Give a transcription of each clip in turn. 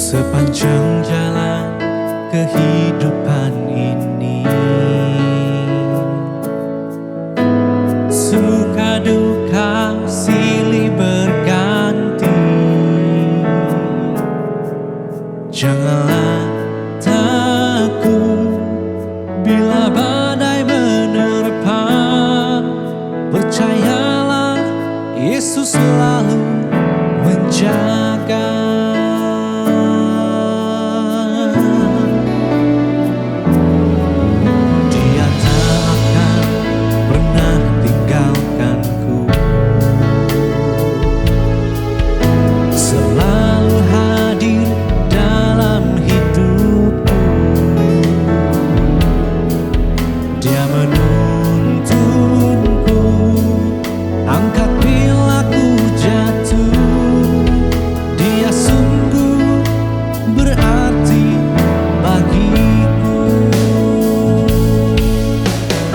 Sepanjang jalan kehidupan ini, suka duka silih berganti. Janganlah takut bila badai menerpa. Percayalah, Yesus selalu menjaga. Dia tak akan pernah tinggalkanku, selalu hadir dalam hidupku. Dia menuntunku angkat bila ku jatuh. Dia sungguh berarti bagiku.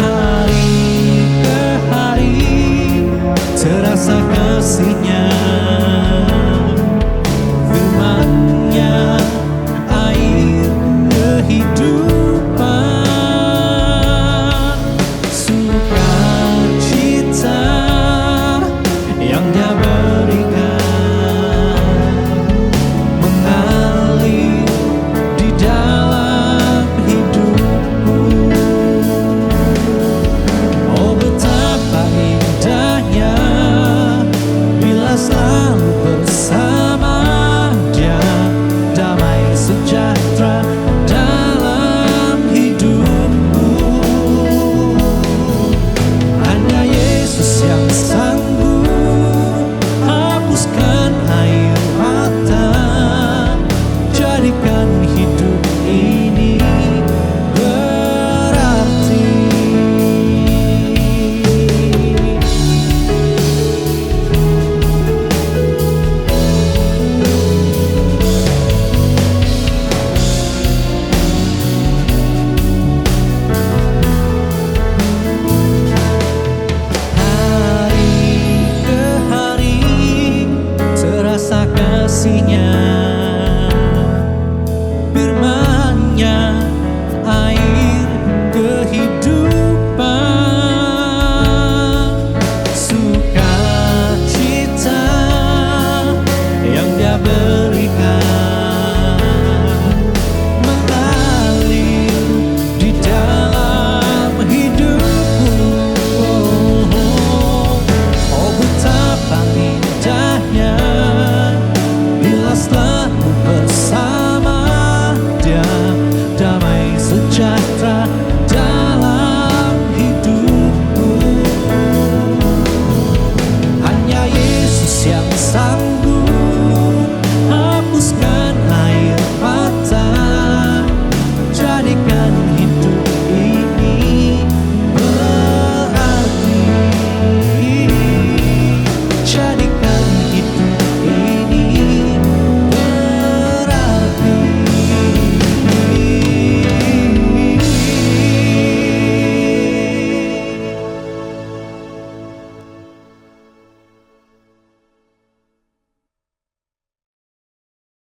Hari ke hari terasa kasih-Nya, firman-Nya air kehidupan. Sukacita yang Dia berikan mengalir di dalam hidupku. Oh, betapa indahnya bila selalu bersama Dia, damai sejahtera dalam hidupku. Hanya Yesus yang sanggup hapuskan air mata, jadikan hidup ini berarti. Hari ke hari terasa kasih-Nya, firman-Nya air kehidupan. Sukacita yang Dia berikan mengalir di dalam hidupku. Oh, betapa indahnya bila selalu bersama Dia, damai sejahtera dalam hidupku. Hanya Yesus yang sanggup